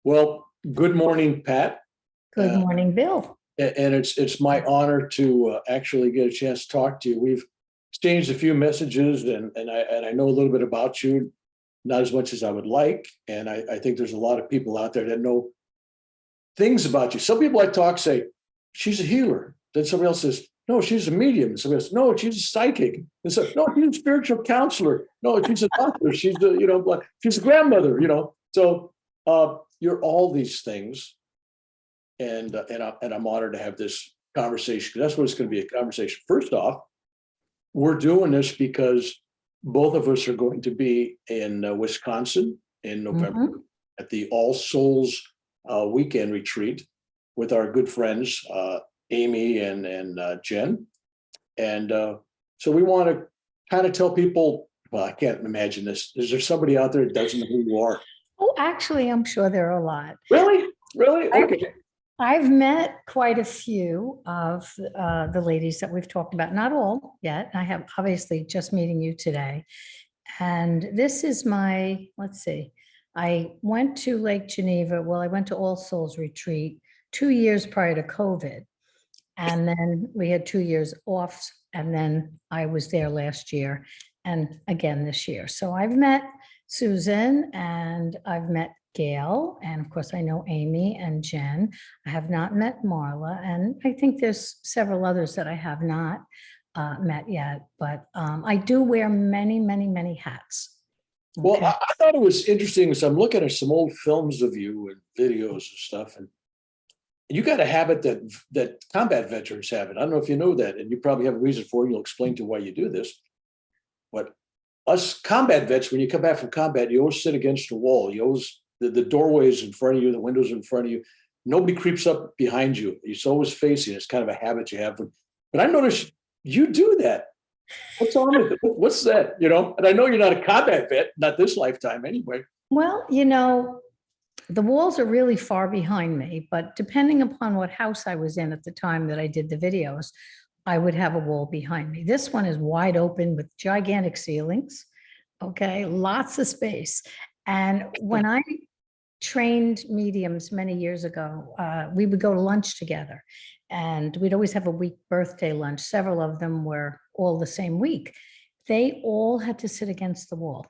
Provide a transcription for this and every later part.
Well, good morning, Pat. Good morning, Bill. And it's my honor to actually get a chance to talk to you. We've exchanged a few messages, and I know a little bit about you, not as much as I would like. And I think there's a lot of people out there that know things about you. Some people I talk say she's a healer. Then somebody else says, no, she's a medium. And somebody else, no, she's a psychic. And so, no, she's a spiritual counselor. No, she's a doctor. She's she's a grandmother. So you're all these things. And I'm honored to have this conversation, because that's what it's going to be, a conversation. First off, we're doing this because both of us are going to be in Wisconsin in November at the All Souls weekend retreat with our good friends, Amy and Jen. And so we want to kind of tell people, well, I can't imagine this. Is there somebody out there that doesn't know who you are? Oh, actually, I'm sure there are a lot. Really? Okay. I've met quite a few of the ladies that we've talked about, not all yet. I have obviously just meeting you today. And this is my, let's see, I went to Lake Geneva. Well, I went to All Souls retreat 2 years prior to COVID. And then we had 2 years off. And then I was there last year and again this year. So I've met Susan and I've met Gail, and of course I know Amy and Jen. I have not met Marla, and I think there's several others that I have not met yet, but I do wear many, many, many hats. Okay. Well, I thought it was interesting as I'm looking at some old films of you and videos and stuff, and you got a habit that combat veterans have. And I don't know if you know that, and you probably have a reason for it. You'll explain to why you do this. But us combat vets, when you come back from combat, you always sit against the wall. You always, the doorway is in front of you, the windows are in front of you. Nobody creeps up behind you. You're always facing. It's kind of a habit you have. But I noticed you do that. What's on it? What's that? And I know you're not a combat vet, not this lifetime anyway. Well, the walls are really far behind me, but depending upon what house I was in at the time that I did the videos, I would have a wall behind me. This one is wide open with gigantic ceilings. Okay, lots of space. And when I trained mediums many years ago, we would go to lunch together, and we'd always have a week birthday lunch. Several of them were all the same week. They all had to sit against the wall.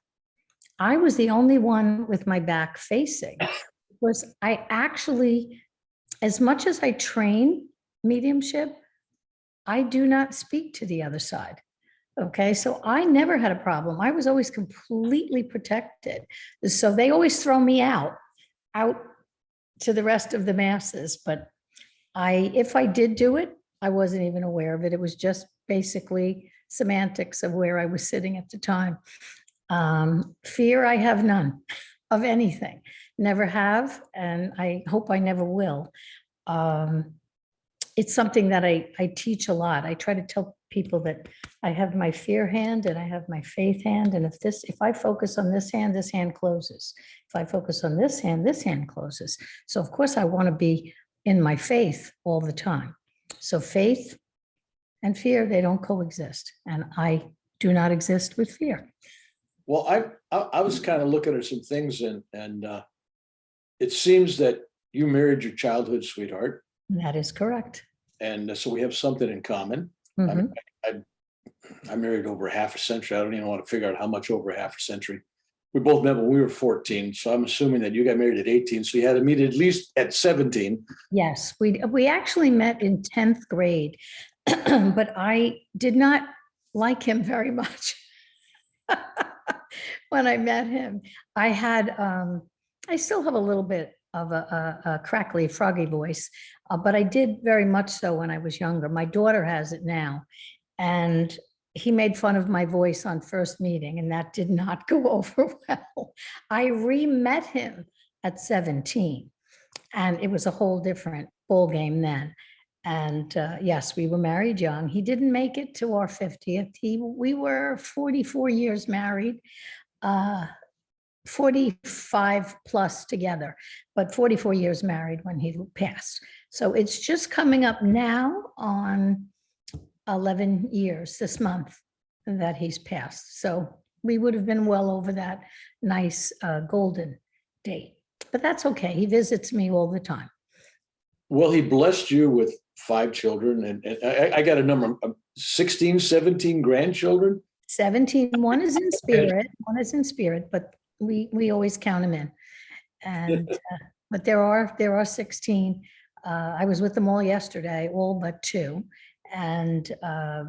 I was the only one with my back facing. Was I actually, as much as I train mediumship, I do not speak to the other side. Okay, so I never had a problem. I was always completely protected. So they always throw me out to the rest of the masses. But if I did do it, I wasn't even aware of it. It was just basically semantics of where I was sitting at the time. Fear, I have none of anything. Never have, and I hope I never will. It's something that I teach a lot. I try to tell people that I have my fear hand and I have my faith hand. And if I focus on this hand closes. If I focus on this hand closes. So of course I want to be in my faith all the time. So faith and fear, they don't coexist. And I do not exist with fear. Well, I was kind of looking at some things, and it seems that you married your childhood sweetheart. That is correct. And so we have something in common. I married over half a century. I don't even want to figure out how much over half a century. We both met when we were 14. So I'm assuming that you got married at 18. So you had to meet at least at 17. Yes, we actually met in 10th grade, but I did not like him very much. When I met him, I still have a little bit of a crackly, froggy voice, but I did very much so when I was younger. My daughter has it now, and he made fun of my voice on first meeting, and that did not go over well. I re-met him at 17, and it was a whole different ball game then. And yes, we were married young. He didn't make it to our 50th. We were 44 years married, 45 plus together, but 44 years married when he passed. So it's just coming up now on 11 years this month that he's passed. So we would have been well over that nice golden date. but that's okay. He visits me all the time. Well, he blessed you with 5 children, and I got a number, 16, 17 grandchildren. 17, one is in spirit, but we always count them in. And, but there are 16. I was with them all yesterday, all but 2. And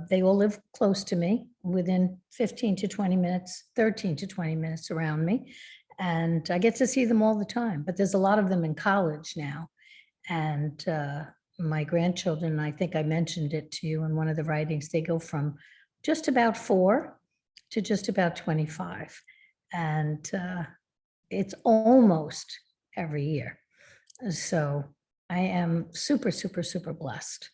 they all live close to me, within 15 to 20 minutes, 13 to 20 minutes around me. And I get to see them all the time, but there's a lot of them in college now. And my grandchildren, I think I mentioned it to you in one of the writings, they go from just about 4 to just about 25. And it's almost every year. So I am super, super, super blessed.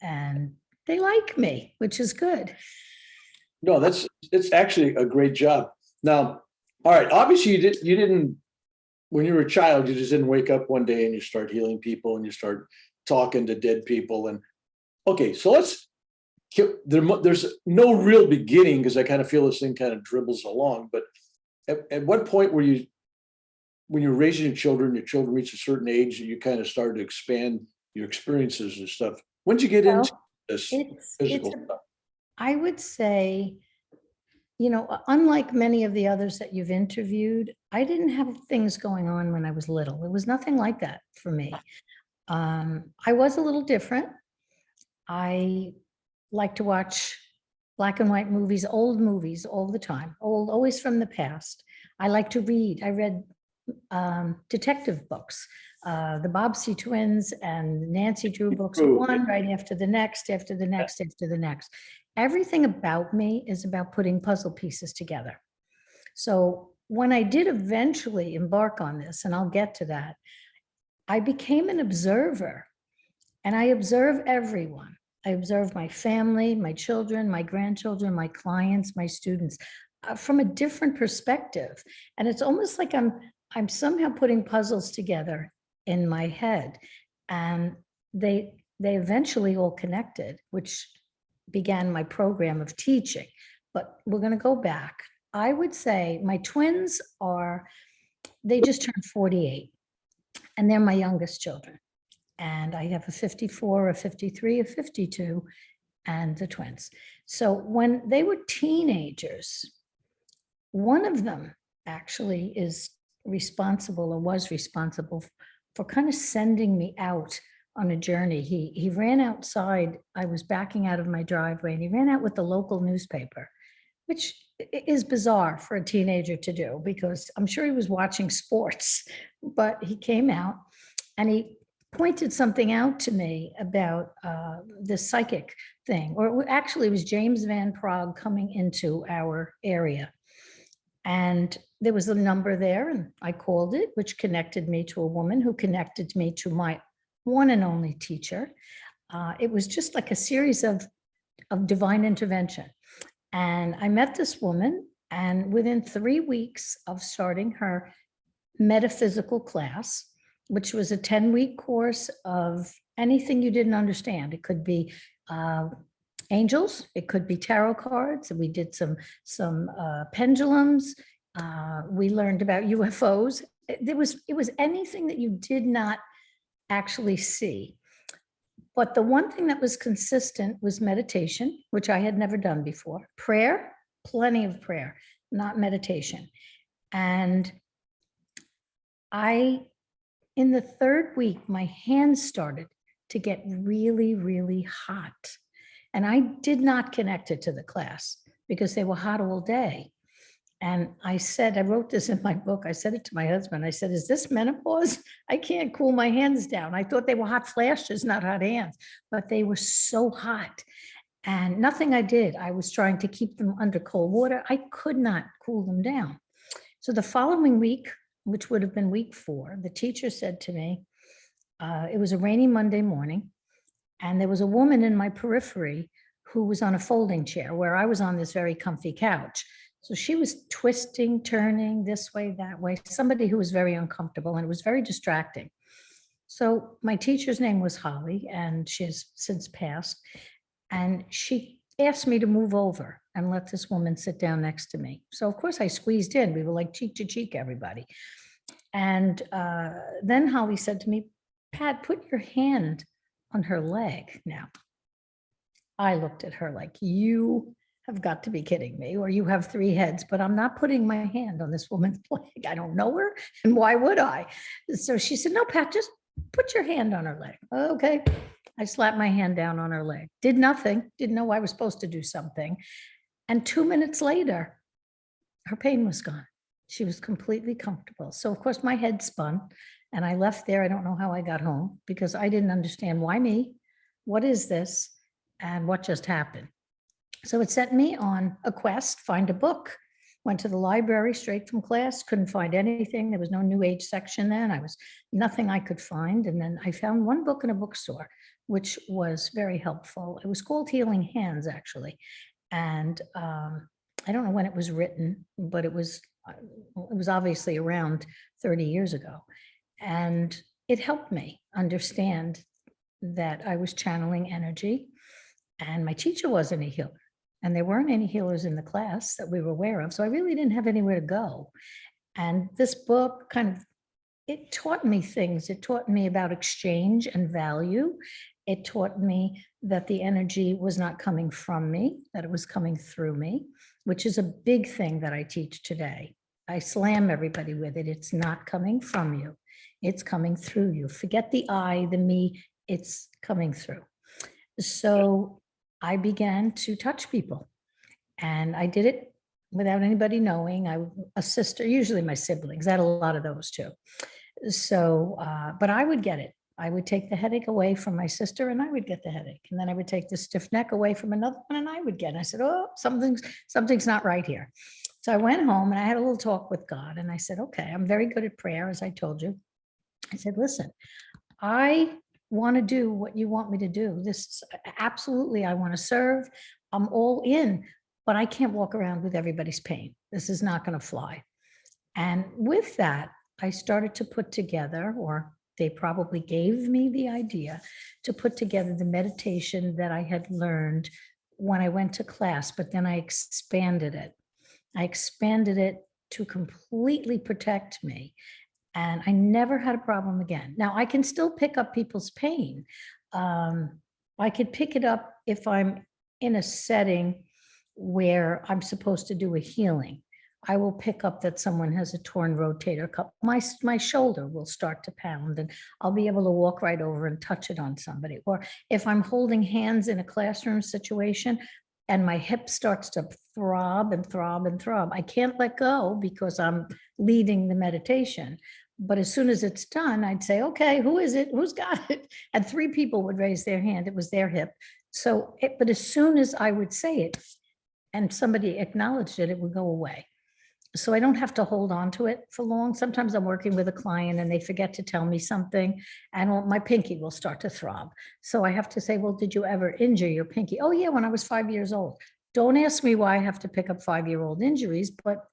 And they like me, which is good. No, it's actually a great job. Now, all right, obviously you didn't, when you were a child, you just didn't wake up one day and you start healing people and you start talking to dead people. And okay, so there's no real beginning, because I kind of feel this thing kind of dribbles along. But at what point were you, when you're raising your children reach a certain age, you kind of started to expand your experiences and stuff? When did you get into this physical stuff? I would say, unlike many of the others that you've interviewed, I didn't have things going on when I was little. It was nothing like that for me. I was a little different. I like to watch black and white movies, old movies all the time, always from the past. I like to read. I read detective books, the Bobbsey twins and Nancy Drew books, one right after the next, after the next, after the next. Everything about me is about putting puzzle pieces together. So when I did eventually embark on this, and I'll get to that, I became an observer, and I observe everyone. I observe my family, my children, my grandchildren, my clients, my students, from a different perspective. And it's almost like I'm somehow putting puzzles together in my head, and they eventually all connected, which began my program of teaching. But we're going to go back. I would say my twins they just turned 48, and they're my youngest children. And I have a 54, a 53, a 52, and the twins. So when they were teenagers, one of them actually is responsible, or was responsible, for kind of sending me out on a journey. He ran outside. I was backing out of my driveway, and he ran out with the local newspaper, which is bizarre for a teenager to do, because I'm sure he was watching sports. But he came out and he pointed something out to me about the psychic thing, or actually it was James Van Prague coming into our area. And there was a number there, and I called it, which connected me to a woman who connected me to my one and only teacher. It was just like a series of divine intervention. And I met this woman, and within 3 weeks of starting her metaphysical class, which was a 10-week course of anything you didn't understand. It could be angels, it could be tarot cards. We did some pendulums. We learned about UFOs. It was anything that you did not actually see. But the one thing that was consistent was meditation, which I had never done before. Prayer, plenty of prayer, not meditation. And in the 3rd week, my hands started to get really, really hot. And I did not connect it to the class because they were hot all day. And I wrote this in my book. I said it to my husband. I said, is this menopause? I can't cool my hands down. I thought they were hot flashes, not hot hands, but they were so hot. And nothing I did. I was trying to keep them under cold water. I could not cool them down. So the following week, which would have been week 4, the teacher said to me, it was a rainy Monday morning, and there was a woman in my periphery who was on a folding chair where I was on this very comfy couch. So she was twisting, turning this way, that way, somebody who was very uncomfortable, and it was very distracting. So my teacher's name was Holly, and she has since passed. And she asked me to move over and let this woman sit down next to me. So of course I squeezed in. We were like cheek to cheek, everybody. And then Holly said to me, Pat, put your hand on her leg now. I looked at her like, you have got to be kidding me, or you have three heads, but I'm not putting my hand on this woman's leg. I don't know her, and why would I? So she said, no, Pat, just put your hand on her leg. Okay. I slapped my hand down on her leg, did nothing, didn't know I was supposed to do something. And 2 minutes later, her pain was gone. She was completely comfortable. So of course my head spun and I left there. I don't know how I got home because I didn't understand why me, what is this, and what just happened. So it set me on a quest, find a book. Went to the library straight from class, couldn't find anything. There was no new age section then. Nothing I could find. And then I found one book in a bookstore, which was very helpful. It was called Healing Hands, actually. And I don't know when it was written, but it was obviously around 30 years ago. And it helped me understand that I was channeling energy, and my teacher wasn't a healer. And there weren't any healers in the class that we were aware of. So I really didn't have anywhere to go. And this book it taught me things. It taught me about exchange and value. It taught me that the energy was not coming from me, that it was coming through me, which is a big thing that I teach today. I slam everybody with it. It's not coming from you. It's coming through you. Forget the I, the me, it's coming through. So I began to touch people, and I did it without anybody knowing. A sister, usually my siblings, I had a lot of those too. So, but I would get it. I would take the headache away from my sister and I would get the headache. And then I would take the stiff neck away from another one and I would get it. I said, oh, something's not right here. So I went home and I had a little talk with God and I said, okay, I'm very good at prayer, as I told you. I said, listen, I want to do what you want me to do. This absolutely, I want to serve. I'm all in, but I can't walk around with everybody's pain. This is not going to fly. And with that, I started to put together, or they probably gave me the idea to put together the meditation that I had learned when I went to class, but then I expanded it. I expanded it to completely protect me. And I never had a problem again. Now I can still pick up people's pain. I could pick it up if I'm in a setting where I'm supposed to do a healing. I will pick up that someone has a torn rotator cuff. My shoulder will start to pound and I'll be able to walk right over and touch it on somebody. Or if I'm holding hands in a classroom situation and my hip starts to throb and throb and throb, I can't let go because I'm leading the meditation. But as soon as it's done, I'd say, okay, who is it? Who's got it? And 3 people would raise their hand. It was their hip. So, but as soon as I would say it and somebody acknowledged it, it would go away. So I don't have to hold on to it for long. Sometimes I'm working with a client and they forget to tell me something and my pinky will start to throb. So I have to say, well, did you ever injure your pinky? Oh yeah, when I was 5 years old. Don't ask me why I have to pick up 5-year-old injuries, but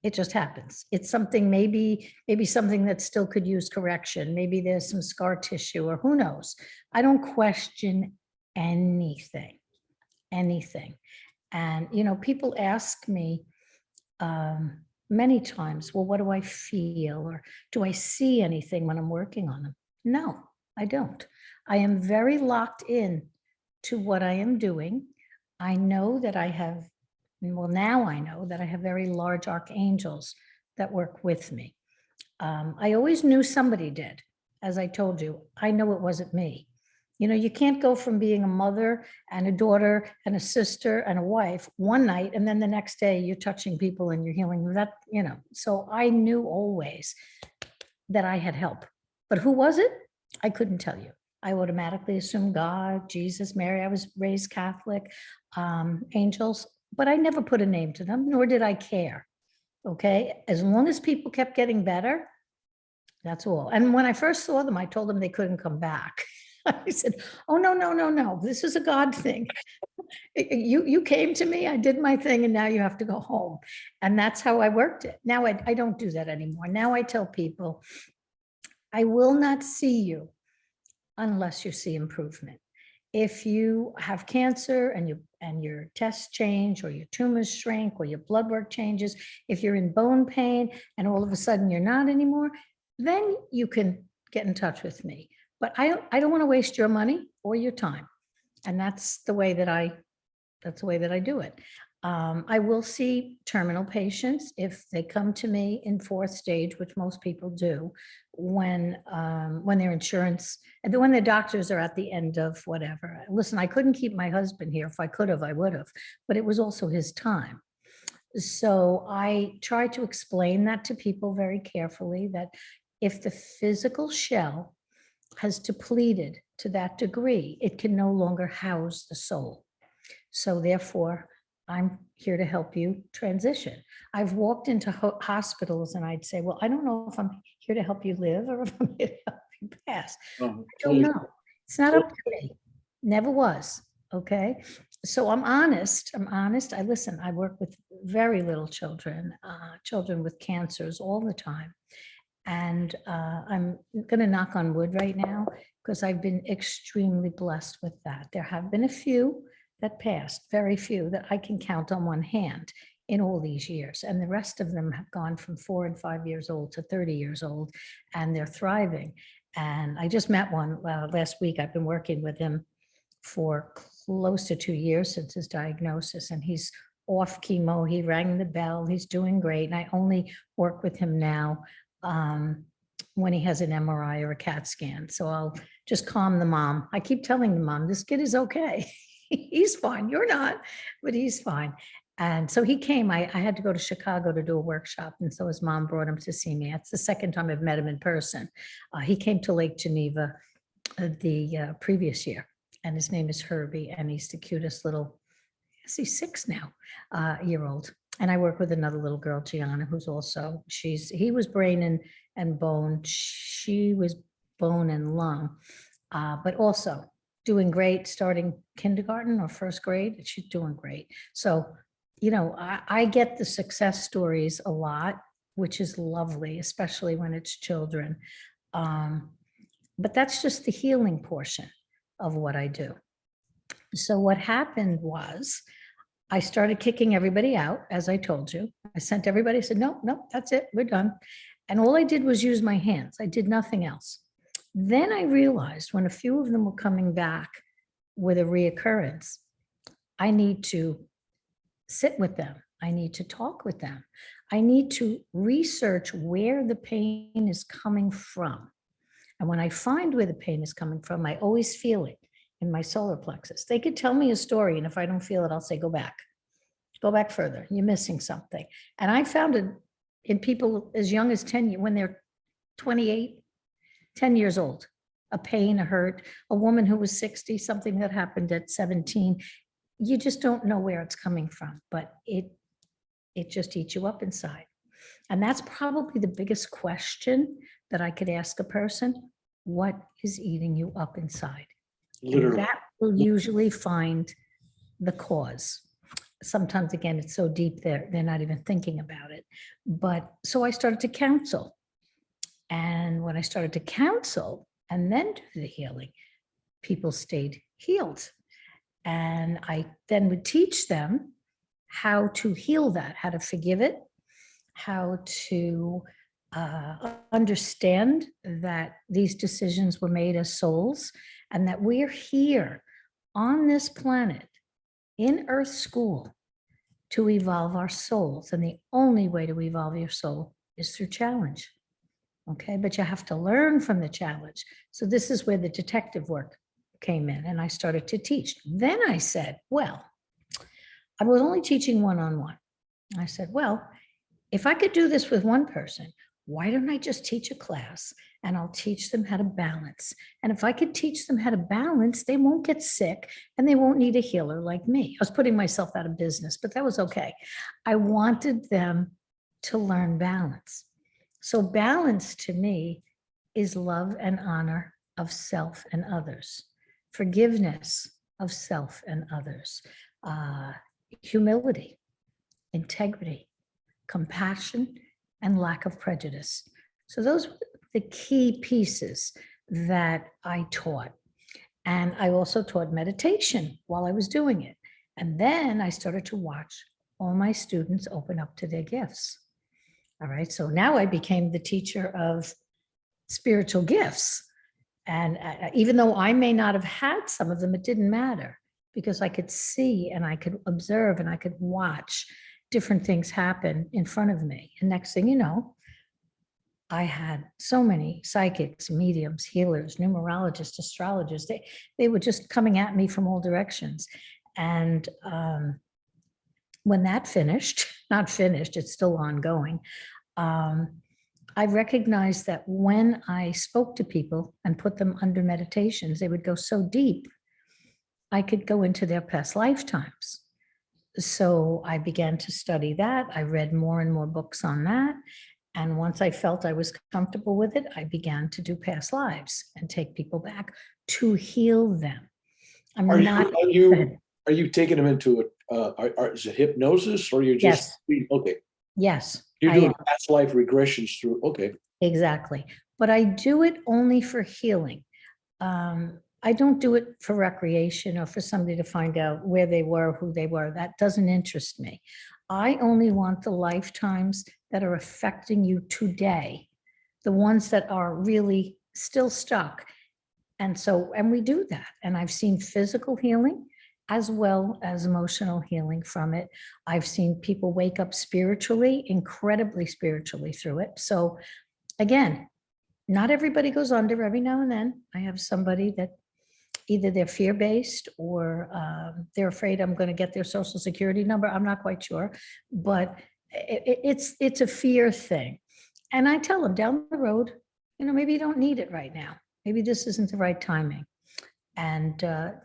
it just happens. It's something, maybe something that still could use correction. Maybe there's some scar tissue or who knows. I don't question anything. And, people ask me many times, well, what do I feel? Or do I see anything when I'm working on them? No, I don't. I am very locked in to what I am doing. I know that I have, now I know that I have very large archangels that work with me. I always knew somebody did. As I told you, I know it wasn't me. You can't go from being a mother and a daughter and a sister and a wife one night, and then the next day you're touching people and you're healing that, So I knew always that I had help. But who was it? I couldn't tell you. I automatically assumed God, Jesus, Mary. I was raised Catholic, angels, but I never put a name to them, nor did I care. Okay. As long as people kept getting better, that's all. And when I first saw them, I told them they couldn't come back. I said, oh, no. This is a God thing. You came to me, I did my thing, and now you have to go home. And that's how I worked it. Now I don't do that anymore. Now I tell people, I will not see you unless you see improvement. If you have cancer and your tests change, or your tumors shrink, or your blood work changes, if you're in bone pain and all of a sudden you're not anymore, then you can get in touch with me. But I don't want to waste your money or your time. And that's the way that I do it. I will see terminal patients if they come to me in fourth stage, which most people do, when their insurance, and when their doctors are at the end of whatever. Listen, I couldn't keep my husband here. If I could have, I would have, but it was also his time. So I try to explain that to people very carefully, that if the physical shell has depleted to that degree, it can no longer house the soul. So therefore, I'm here to help you transition. I've walked into hospitals and I'd say, well, I don't know if I'm here to help you live or if I'm here to help you pass. I don't know. It's not up to me. Never was. Okay. So I'm honest. I listen. I work with very little children, children with cancers all the time. And I'm going to knock on wood right now because I've been extremely blessed with that. There have been a few that passed, very few that I can count on one hand in all these years. And the rest of them have gone from 4 and 5 years old to 30 years old, and they're thriving. And I just met one last week. I've been working with him for close to 2 years since his diagnosis, and he's off chemo. He rang the bell. He's doing great. And I only work with him now when he has an MRI or a CAT scan. So I'll just calm the mom. I keep telling the mom, this kid is okay. He's fine. You're not, but he's fine. And so he came. I had to go to Chicago to do a workshop. And so his mom brought him to see me. That's the second time I've met him in person. He came to Lake Geneva the previous year. And his name is Herbie. And he's the cutest little, he's 6 now, year old. And I work with another little girl, Gianna, who's also, he was brain and bone. She was bone and lung, but also doing great, starting kindergarten or first grade. She's doing great. So, you know, I get the success stories a lot, which is lovely, especially when it's children. But that's just the healing portion of what I do. So what happened was, I started kicking everybody out, as I told you. I sent everybody, I said, no, that's it, we're done. And all I did was use my hands. I did nothing else. Then I realized when a few of them were coming back with a reoccurrence, I need to sit with them. I need to talk with them. I need to research where the pain is coming from. And when I find where the pain is coming from, I always feel it in my solar plexus. They could tell me a story, and if I don't feel it, I'll say, go back further. You're missing something. And I found it in people as young as 10, when they're 28, 10 years old, a pain, a hurt, a woman who was 60, something that happened at 17. You just don't know where it's coming from, but it just eats you up inside. And that's probably the biggest question that I could ask a person. What is eating you up inside? Literally. And that will usually find the cause. Sometimes, again, it's so deep they're not even thinking about it. But so I started to counsel. And when I started to counsel and then do the healing, people stayed healed. And I then would teach them how to heal that, how to forgive it, how to understand that these decisions were made as souls, and that we're here on this planet in Earth School to evolve our souls. And the only way to evolve your soul is through challenge. Okay, but you have to learn from the challenge. So this is where the detective work came in, and I started to teach. Then I said, well, I was only teaching one-on-one. I said, well, if I could do this with one person, why don't I just teach a class and I'll teach them how to balance? And if I could teach them how to balance, they won't get sick and they won't need a healer like me. I was putting myself out of business, but that was okay. I wanted them to learn balance. So balance to me is love and honor of self and others, forgiveness of self and others, humility, integrity, compassion, and lack of prejudice. So those were the key pieces that I taught. And I also taught meditation while I was doing it. And then I started to watch all my students open up to their gifts. All right, so now I became the teacher of spiritual gifts. And even though I may not have had some of them, it didn't matter because I could see and I could observe and I could watch different things happen in front of me. And next thing you know, I had so many psychics, mediums, healers, numerologists, astrologers. They were just coming at me from all directions. And when that finished, not finished, it's still ongoing. I recognized that when I spoke to people and put them under meditations, they would go so deep, I could go into their past lifetimes. So I began to study that. I read more and more books on that. And once I felt I was comfortable with it, I began to do past lives and take people back to heal them. I'm Are not. are you taking them into it? Is it hypnosis or you're just, okay, Yes. you're doing past life regressions through, okay. Exactly. But I do it only for healing. I don't do it for recreation or for somebody to find out where they were, who they were. That doesn't interest me. I only want the lifetimes that are affecting you today, the ones that are really still stuck. And we do that. And I've seen physical healing as well as emotional healing from it. I've seen people wake up spiritually, incredibly spiritually through it. So again, not everybody goes under. Every now and then I have somebody that either they're fear-based or they're afraid I'm going to get their social security number. I'm not quite sure, but it's a fear thing. And I tell them down the road, maybe you don't need it right now. Maybe this isn't the right timing. And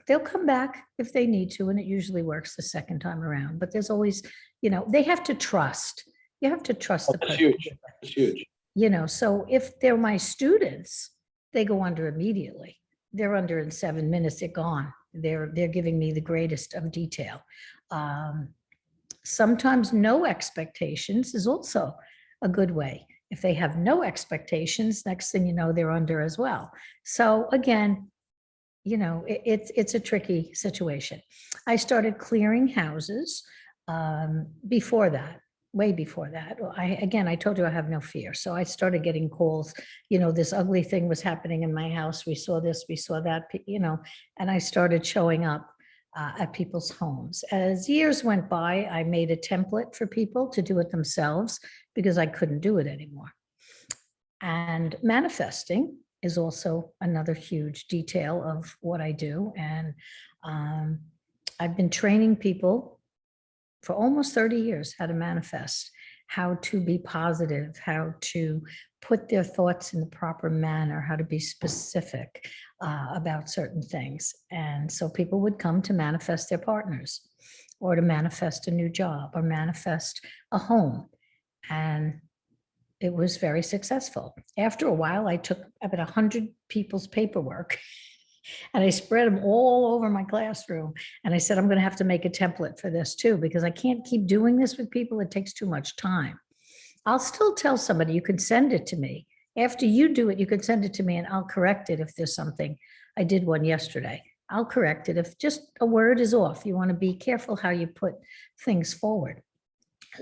they'll come back if they need to, and it usually works the second time around. But there's always, they have to trust. You have to trust the person. Huge. It's huge. So if they're my students, they go under immediately. They're under in 7 minutes, they're gone. They're giving me the greatest of detail. Sometimes no expectations is also a good way. If they have no expectations, next thing you know, they're under as well. So again, it's a tricky situation. I started clearing houses before that, way before that. I told you I have no fear. So I started getting calls, this ugly thing was happening in my house. We saw this, we saw that, and I started showing up at people's homes. As years went by, I made a template for people to do it themselves because I couldn't do it anymore. And manifesting is also another huge detail of what I do. And I've been training people for almost 30 years how to manifest, how to be positive, how to put their thoughts in the proper manner, how to be specific about certain things. And so people would come to manifest their partners or to manifest a new job or manifest a home. And it was very successful. After a while, I took about 100 people's paperwork and I spread them all over my classroom. And I said, I'm going to have to make a template for this too, because I can't keep doing this with people. It takes too much time. I'll still tell somebody, you can send it to me. After you do it, you can send it to me and I'll correct it if there's something. I did one yesterday. I'll correct it if just a word is off. You want to be careful how you put things forward.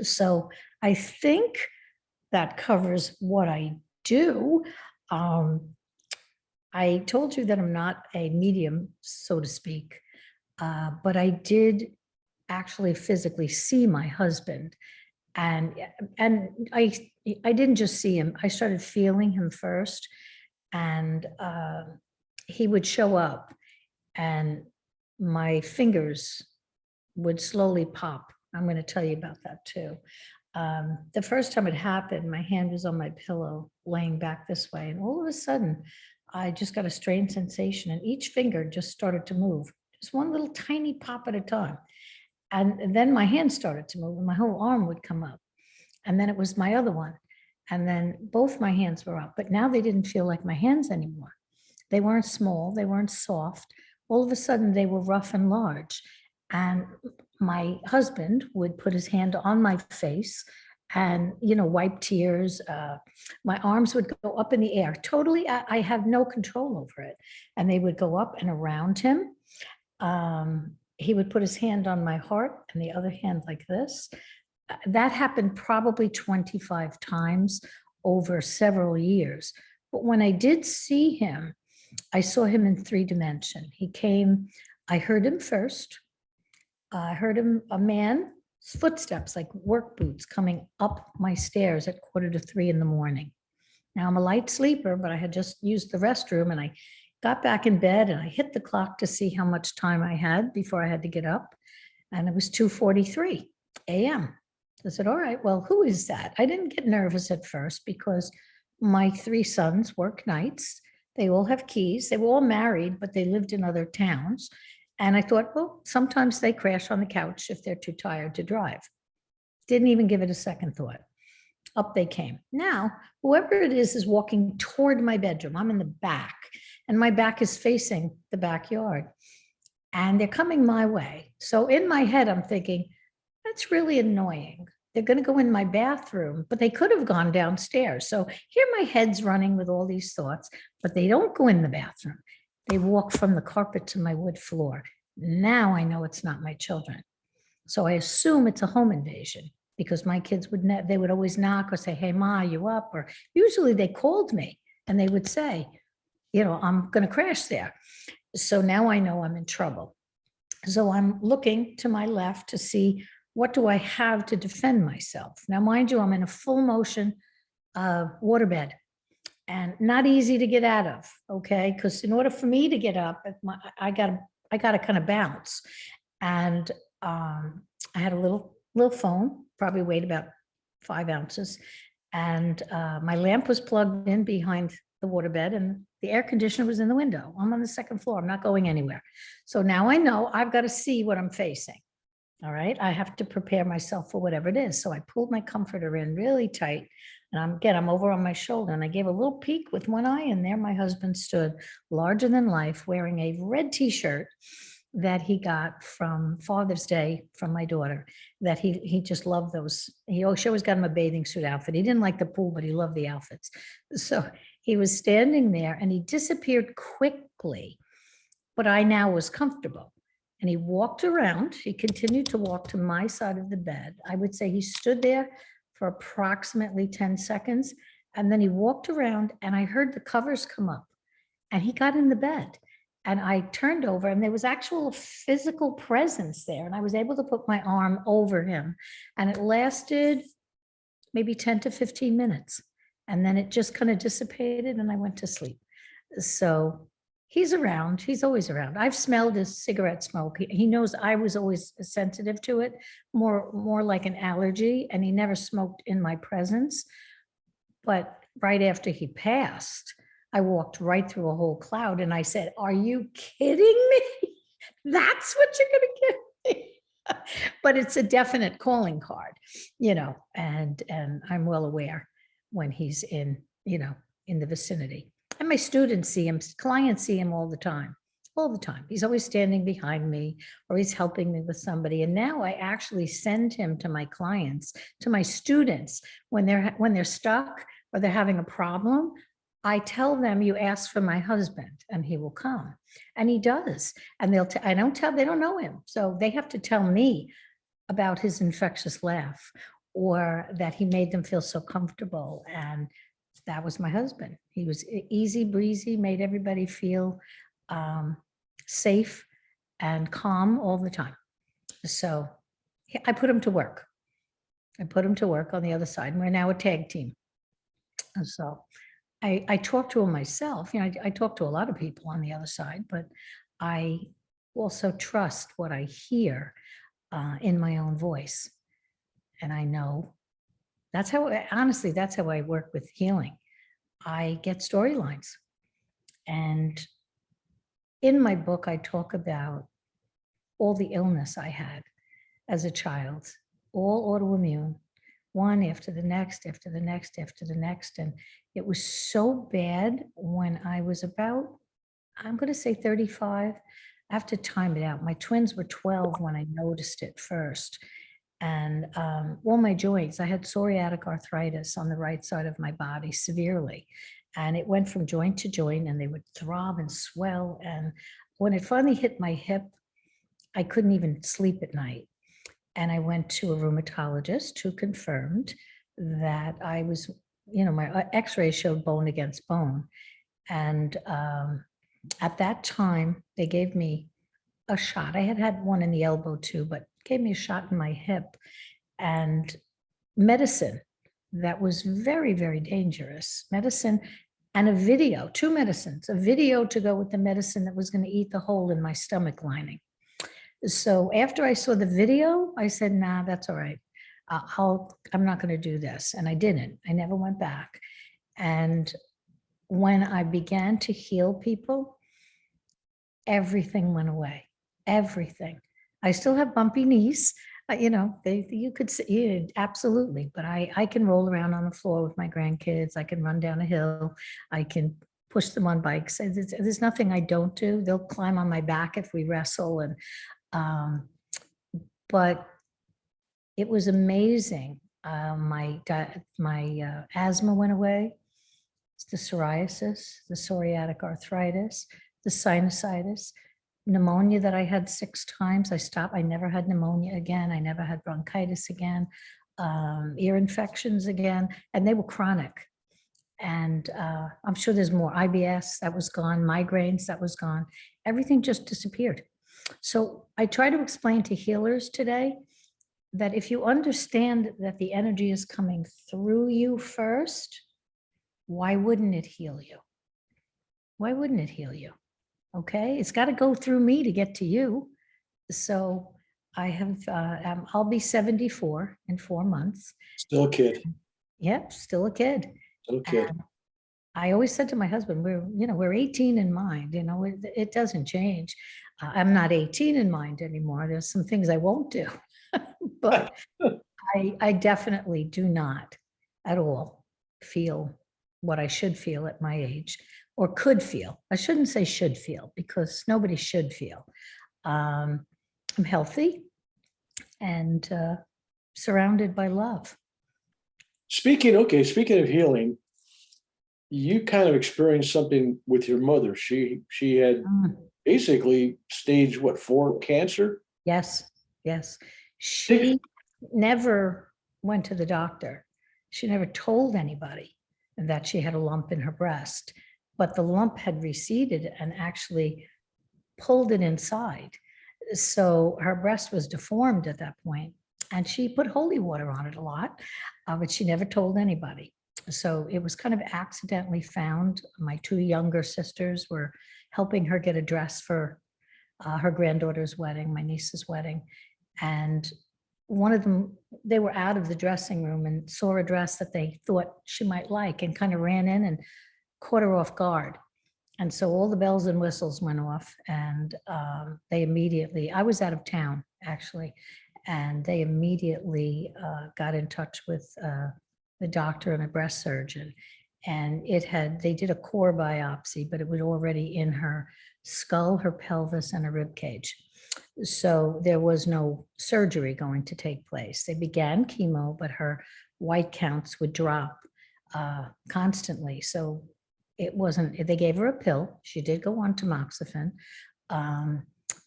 So I think that covers what I do. I told you that I'm not a medium, so to speak, but I did actually physically see my husband, and I didn't just see him. I started feeling him first, and he would show up, and my fingers would slowly pop. I'm going to tell you about that too. The first time it happened, my hand was on my pillow, laying back this way, and all of a sudden, I just got a strange sensation, and each finger just started to move, just one little tiny pop at a time. And then my hand started to move, and my whole arm would come up, and then it was my other one, and then both my hands were up, but now they didn't feel like my hands anymore. They weren't small, they weren't soft. All of a sudden, they were rough and large, and my husband would put his hand on my face and, wipe tears. My arms would go up in the air. Totally, I have no control over it. And they would go up and around him. He would put his hand on my heart and the other hand like this. That happened probably 25 times over several years. But when I did see him, I saw him in 3 dimension. He came, I heard him first. I heard him, a man's footsteps, like work boots, coming up my stairs at 2:45 in the morning. Now I'm a light sleeper, but I had just used the restroom and I got back in bed and I hit the clock to see how much time I had before I had to get up. And it was 2:43 a.m. I said, all right, well, who is that? I didn't get nervous at first because my 3 sons work nights. They all have keys. They were all married, but they lived in other towns. And I thought, well, sometimes they crash on the couch if they're too tired to drive. Didn't even give it a second thought. Up they came. Now, whoever it is walking toward my bedroom. I'm in the back, and my back is facing the backyard. And they're coming my way. So in my head, I'm thinking, that's really annoying. They're going to go in my bathroom, but they could have gone downstairs. So here my head's running with all these thoughts, but they don't go in the bathroom. They walk from the carpet to my wood floor. Now I know it's not my children. So I assume it's a home invasion because my kids they would always knock or say, hey, Ma, you up? Or usually they called me and they would say, you know, I'm going to crash there. So now I know I'm in trouble. So I'm looking to my left to see what do I have to defend myself. Now, mind you, I'm in a full motion waterbed and not easy to get out of, okay? Because in order for me to get up, I got to kind of bounce. And I had a little phone, probably weighed about 5 ounces. And my lamp was plugged in behind the waterbed and the air conditioner was in the window. I'm on the 2nd floor. I'm not going anywhere. So now I know I've got to see what I'm facing. All right. I have to prepare myself for whatever it is. So I pulled my comforter in really tight. And I'm over on my shoulder and I gave a little peek with one eye. And there my husband stood, larger than life, wearing a red t-shirt that he got from Father's Day from my daughter, that he just loved those. She always got him a bathing suit outfit. He didn't like the pool, but he loved the outfits. So he was standing there and he disappeared quickly, but I now was comfortable. And he walked around. He continued to walk to my side of the bed. I would say he stood there for approximately 10 seconds. And then he walked around and I heard the covers come up and he got in the bed. And I turned over and there was actual physical presence there. And I was able to put my arm over him. And it lasted maybe 10 to 15 minutes. And then it just kind of dissipated and I went to sleep. So he's around. He's always around. I've smelled his cigarette smoke. He knows I was always sensitive to it, more like an allergy, and he never smoked in my presence. But right after he passed, I walked right through a whole cloud and I said, are you kidding me? That's what you're going to give me? But it's a definite calling card, you know, and I'm well aware when he's in the vicinity. And my students see him, clients see him all the time. He's always standing behind me or he's helping me with somebody. And now I actually send him to my clients, to my students, when they're stuck or they're having a problem. I tell them, you ask for my husband and he will come. And he does. And they don't know him. So they have to tell me about his infectious laugh or that he made them feel so comfortable. And that was my husband. He was easy breezy, made everybody feel safe and calm all the time. So I put him to work. on the other side. And we're now a tag team. And so I talk to him myself. I talk to a lot of people on the other side, but I also trust what I hear in my own voice. And I know that's how I work with healing. I get storylines. And in my book, I talk about all the illness I had as a child, all autoimmune, one after the next, after the next, after the next. And it was so bad when I was about, I'm going to say 35. I have to time it out. My twins were 12 when I noticed it first. And all my joints, I had psoriatic arthritis on the right side of my body severely. And it went from joint to joint and they would throb and swell. And when it finally hit my hip, I couldn't even sleep at night. And I went to a rheumatologist who confirmed that I was my x-ray showed bone against bone. And at that time, they gave me a shot. I had had one in the elbow too, but gave me a shot in my hip, and medicine that was very, very dangerous. Medicine and a video, two medicines, a video to go with the medicine that was going to eat the hole in my stomach lining. So after I saw the video, I said, nah, that's all right. I'm not going to do this. And I didn't. I never went back. And when I began to heal people, everything went away. Everything. I still have bumpy knees. You could see it, absolutely, but I can roll around on the floor with my grandkids. I can run down a hill. I can push them on bikes. There's nothing I don't do. They'll climb on my back if we wrestle. And but it was amazing. My asthma went away. The psoriasis, the psoriatic arthritis, the sinusitis, pneumonia that I had 6 times. I stopped. I never had pneumonia again. I never had bronchitis again, ear infections again, and they were chronic. And I'm sure there's more. IBS, that was gone. Migraines, that was gone. Everything just disappeared. So I try to explain to healers today that if you understand that the energy is coming through you first, why wouldn't it heal you? Why wouldn't it heal you? Okay, it's got to go through me to get to you. So I have, I'll be 74 in 4 months. Still a kid. Yep, still a kid. Still a kid. I always said to my husband, we're 18 in mind, it doesn't change. I'm not 18 in mind anymore. There's some things I won't do, but I definitely do not at all feel what I should feel at my age, or could feel. I shouldn't say should feel, because nobody should feel. I'm healthy and surrounded by love. Speaking of healing, you kind of experienced something with your mother. She had basically stage 4 cancer? Yes. She never went to the doctor. She never told anybody that she had a lump in her breast, but the lump had receded and actually pulled it inside. So her breast was deformed at that point, and she put holy water on it a lot, but she never told anybody. So it was kind of accidentally found. My 2 younger sisters were helping her get a dress for her granddaughter's wedding, my niece's wedding. And one of them, they were out of the dressing room and saw a dress that they thought she might like, and kind of ran in and caught her off guard. And so all the bells and whistles went off, and they immediately, I was out of town actually, and they immediately got in touch with the doctor and a breast surgeon. And they did a core biopsy, but it was already in her skull, her pelvis, and her rib cage. So there was no surgery going to take place. They began chemo, but her white counts would drop constantly. So it wasn't, they gave her a pill. She did go on tamoxifen.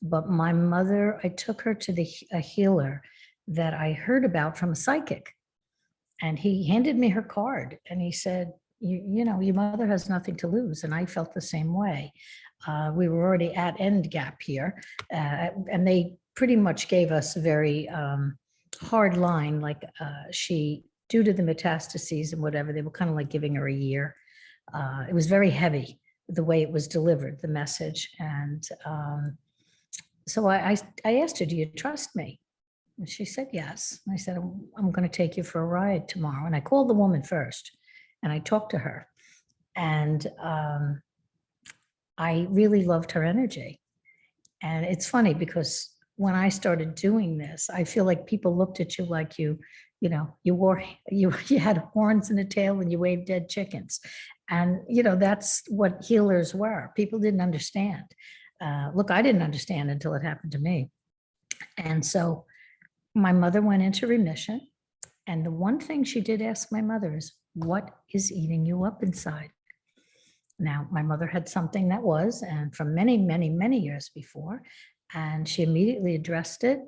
But my mother, I took her to a healer that I heard about from a psychic. And he handed me her card and he said, your mother has nothing to lose. And I felt the same way. We were already at end gap here. And they pretty much gave us a very hard line, like due to the metastases and whatever, they were kind of like giving her a year. It was very heavy, the way it was delivered, the message. And so I asked her, do you trust me? And she said, yes. And I said, I'm going to take you for a ride tomorrow. And I called the woman first and I talked to her. And I really loved her energy. And it's funny because when I started doing this, I feel like people looked at you like you had horns and a tail and you waved dead chickens. And, that's what healers were. People didn't understand. Look, I didn't understand until it happened to me. And so my mother went into remission. And the one thing she did ask my mother is, what is eating you up inside? Now, my mother had something that was, and from many, many, many years before, and she immediately addressed it.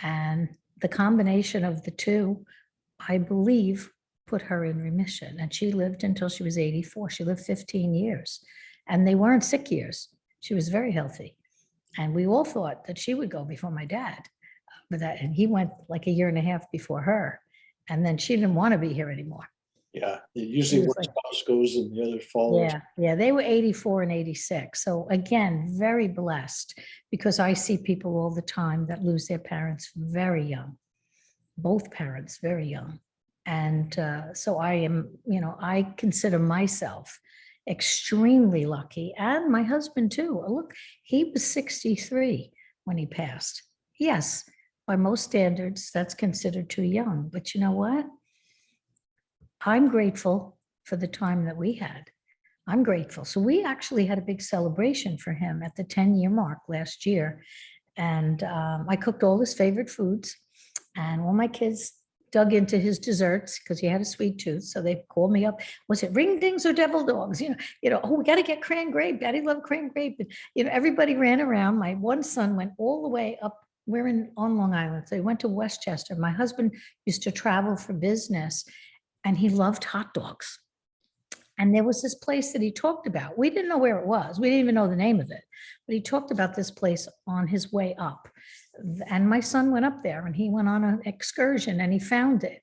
And the combination of the two, I believe, put her in remission. And she lived until she was 84. She lived 15 years. And they weren't sick years. She was very healthy. And we all thought that she would go before my dad. And he went like a year and a half before her. And then she didn't want to be here anymore. Yeah, He usually was one like, spouse goes and the other follows. yeah, they were 84 and 86. So again, very blessed, because I see people all the time that lose their parents very young, both parents very young. And so I am, I consider myself extremely lucky, and my husband too. Look, he was 63 when he passed. Yes, by most standards, that's considered too young. But you know what? I'm grateful for the time that we had. I'm grateful. So we actually had a big celebration for him at the 10-year mark last year. And I cooked all his favorite foods, and all my kids dug into his desserts because he had a sweet tooth. So they called me up. Was it ring dings or devil dogs? Oh, we got to get cran grape. Daddy loved cran grape. And, everybody ran around. My one son went all the way up. We're on Long Island. So he went to Westchester. My husband used to travel for business, and he loved hot dogs. And there was this place that he talked about. We didn't know where it was. We didn't even know the name of it. But he talked about this place on his way up. And my son went up there, and he went on an excursion, and he found it.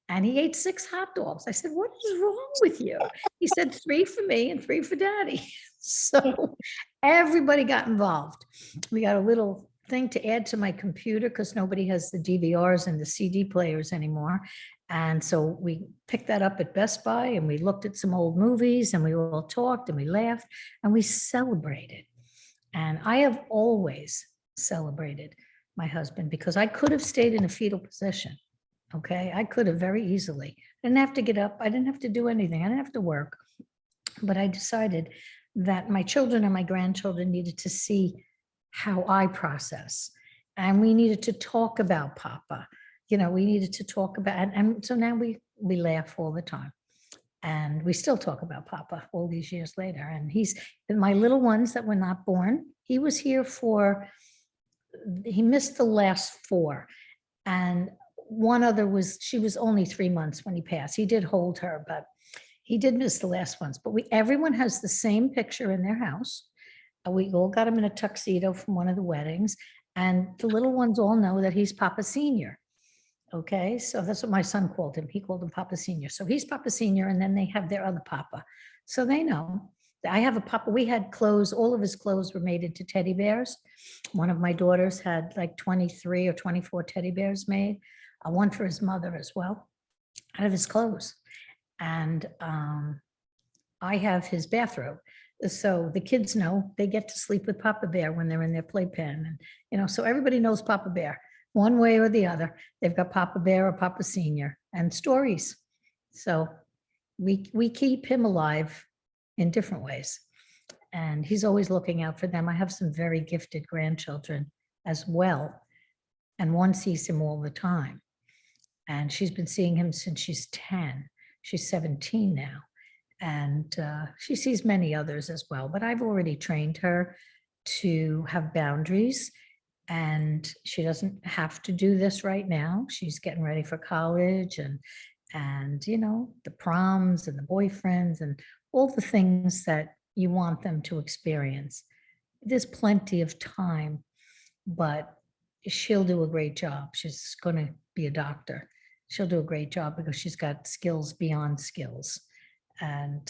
And he ate 6 hot dogs. I said, "What is wrong with you?" He said, 3 for me and 3 for Daddy. So everybody got involved. We got a little thing to add to my computer because nobody has the DVRs and the CD players anymore. And so we picked that up at Best Buy, and we looked at some old movies, and we all talked, and we laughed, and we celebrated. And I have always celebrated my husband, because I could have stayed in a fetal position. Okay. I could have very easily. I didn't have to get up. I didn't have to do anything. I didn't have to work. But I decided that my children and my grandchildren needed to see how I process. And we needed to talk about Papa. We needed to talk about, and so now we laugh all the time. And we still talk about Papa all these years later. And my little ones that were not born, he was here he missed the last 4. And one other she was only 3 months when he passed. He did hold her, but he did miss the last ones. But everyone has the same picture in their house. We all got him in a tuxedo from one of the weddings. And the little ones all know that he's Papa Senior. Okay, so that's what my son called him. He called him Papa Senior. So he's Papa Senior, and then they have their other Papa. So they know. I have a Papa. We had clothes. All of his clothes were made into teddy bears. One of my daughters had like 23 or 24 teddy bears made. One for his mother as well, out of his clothes. And I have his bathrobe. So the kids know they get to sleep with Papa Bear when they're in their playpen. And, so everybody knows Papa Bear. One way or the other, they've got Papa Bear or Papa Senior and stories. So we keep him alive in different ways. And he's always looking out for them. I have some very gifted grandchildren as well. And one sees him all the time. And she's been seeing him since she's 10. She's 17 now. And she sees many others as well. But I've already trained her to have boundaries. And she doesn't have to do this right now. She's getting ready for college and the proms and the boyfriends and all the things that you want them to experience. There's plenty of time, but she'll do a great job. She's going to be a doctor. She'll do a great job because she's got skills beyond skills. And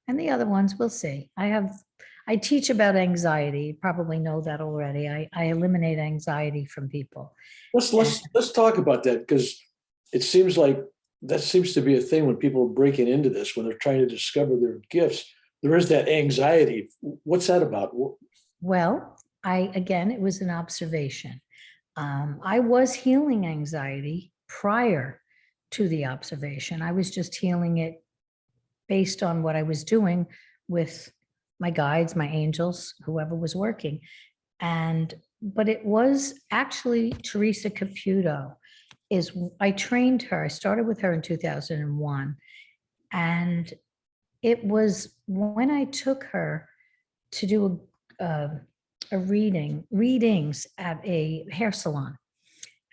the other ones, we'll see. I teach about anxiety. You probably know that already. I eliminate anxiety from people. Let's talk about that, because it seems like that seems to be a thing when people are breaking into this, when they're trying to discover their gifts. There is that anxiety. What's that about? Well, it was an observation. I was healing anxiety prior to the observation. I was just healing it based on what I was doing with my guides, my angels, whoever was working. But it was actually Teresa Caputo. I trained her. I started with her in 2001. And it was when I took her to do readings at a hair salon.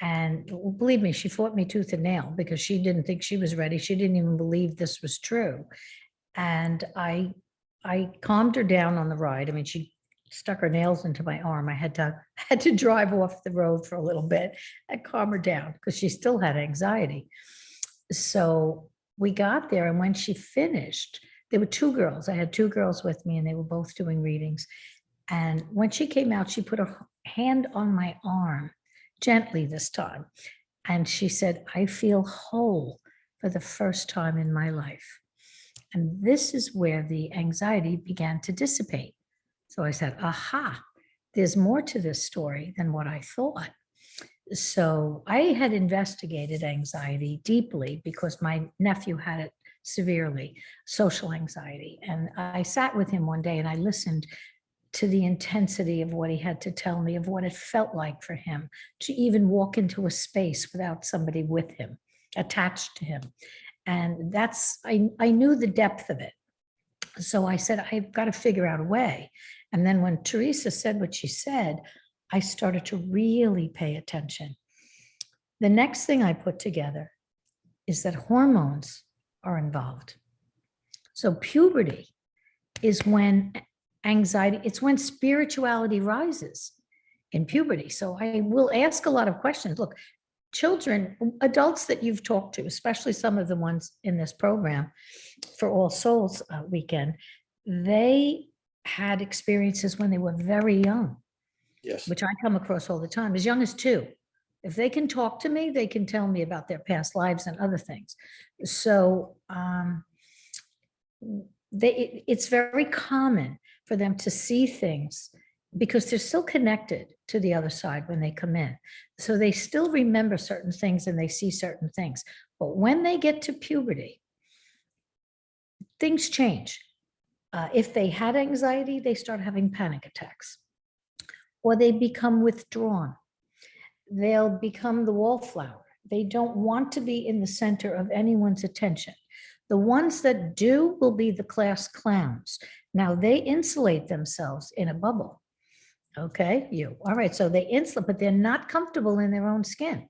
And believe me, she fought me tooth and nail because she didn't think she was ready. She didn't even believe this was true. And I calmed her down on the ride. I mean, she stuck her nails into my arm. I had to drive off the road for a little bit and calm her down because she still had anxiety. So we got there, and when she finished, there were two girls. I had two girls with me, and they were both doing readings. And when she came out, she put her hand on my arm, gently this time. And she said, I feel whole for the first time in my life. And this is where the anxiety began to dissipate. So I said, aha, there's more to this story than what I thought. So I had investigated anxiety deeply because my nephew had it severely, social anxiety. And I sat with him one day and I listened to the intensity of what he had to tell me, of what it felt like for him to even walk into a space without somebody with him, attached to him. And I knew the depth of it. So I said, I've got to figure out a way. And then when Teresa said what she said, I started to really pay attention. The next thing I put together is that hormones are involved. So puberty is when anxiety, it's when spirituality rises in puberty. So I will ask a lot of questions. Look, children, adults that you've talked to, especially some of the ones in this program for All Souls weekend, they had experiences when they were very young. Yes. Which I come across all the time, as young as 2. If they can talk to me, they can tell me about their past lives and other things. So it's very common for them to see things because they're still connected to the other side when they come in. So they still remember certain things and they see certain things. But when they get to puberty, things change. If they had anxiety, they start having panic attacks, or they become withdrawn. They'll become the wallflower. They don't want to be in the center of anyone's attention. The ones that do will be the class clowns. Now they insulate themselves in a bubble. Okay, all right, so they insulate, but they're not comfortable in their own skin.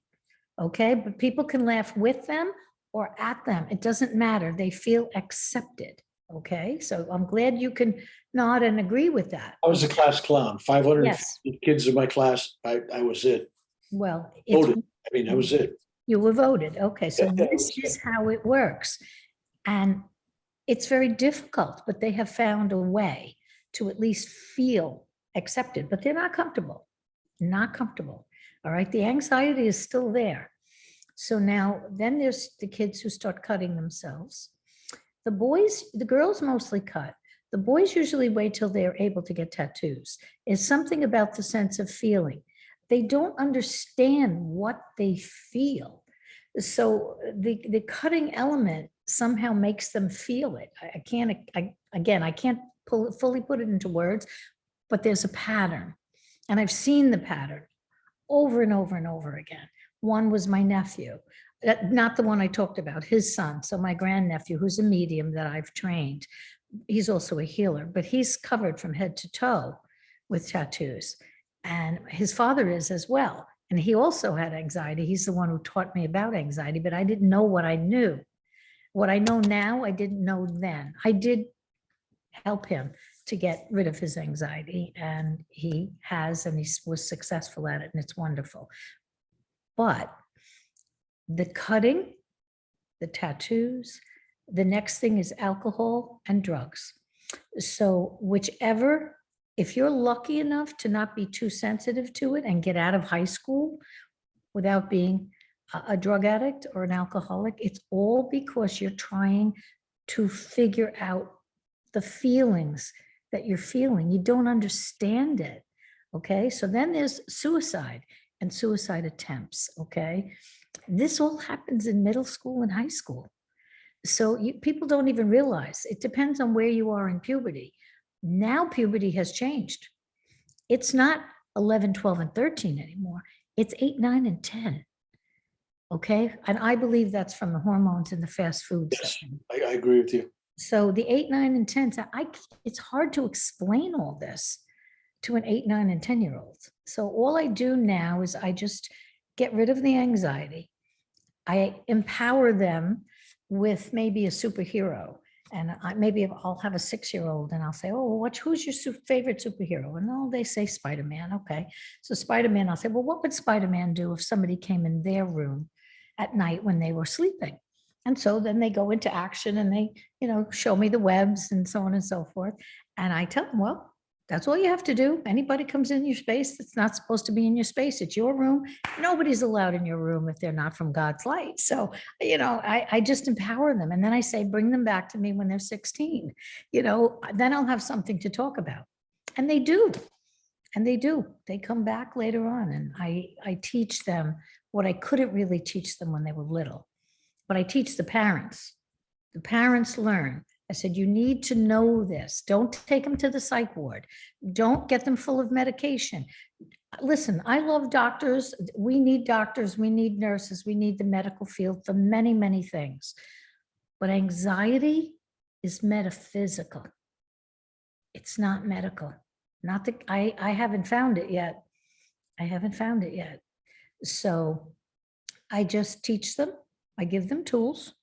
Okay, but people can laugh with them or at them. It doesn't matter. They feel accepted. Okay, so I'm glad you can nod and agree with that. I was a class clown, 550 Yes. kids in my class. I was it. Well, Voted. I mean, that was it. You were voted. Okay, so Yeah, this is how it works. And it's very difficult, but they have found a way to at least feel accepted, but they're not comfortable. Not comfortable. All right, the anxiety is still there. So now, then there's the kids who start cutting themselves. The boys, the girls mostly cut. The boys usually wait till they're able to get tattoos. It's something about the sense of feeling. They don't understand what they feel. So the cutting element somehow makes them feel it. I can't fully put it into words, but there's a pattern. And I've seen the pattern over and over and over again. One was my nephew, not the one I talked about, his son. So my grandnephew, who's a medium that I've trained, he's also a healer, but he's covered from head to toe with tattoos. And his father is as well. And he also had anxiety. He's the one who taught me about anxiety, but I didn't know what I knew. What I know now, I didn't know then. I did help him to get rid of his anxiety, and he has, and he was successful at it, and it's wonderful. But the cutting, the tattoos, the next thing is alcohol and drugs. So whichever, if you're lucky enough to not be too sensitive to it and get out of high school without being a drug addict or an alcoholic, it's all because you're trying to figure out the feelings that you're feeling. You don't understand it. Okay, so then there's suicide and suicide attempts. Okay, this all happens in middle school and high school. So people don't even realize. It depends on where you are in puberty. Now puberty has changed. It's not 11, 12, and 13 anymore. It's 8, 9, and 10. Okay, and I believe that's from the hormones and the fast food. Yes, I agree with you. So the 8, 9, and 10, it's hard to explain all this to an 8, 9, and 10-year-old. So all I do now is I just get rid of the anxiety. I empower them with maybe a superhero. And maybe I'll have a 6-year-old and I'll say, oh, who's your favorite superhero? And they say Spider-Man. Okay. So Spider-Man, I'll say, well, what would Spider-Man do if somebody came in their room at night when they were sleeping? And so then they go into action and they, show me the webs and so on and so forth. And I tell them, well, that's all you have to do. Anybody comes in your space that's not supposed to be in your space. It's your room. Nobody's allowed in your room if they're not from God's light. So, I just empower them. And then I say, bring them back to me when they're 16. Then I'll have something to talk about. And they do. And they do. They come back later on. And I teach them what I couldn't really teach them when they were little. But I teach the parents. The parents learn. I said, you need to know this. Don't take them to the psych ward. Don't get them full of medication. Listen, I love doctors. We need doctors. We need nurses. We need the medical field for many, many things. But anxiety is metaphysical. It's not medical. Not that I haven't found it yet. I haven't found it yet. So I just teach them. I give them tools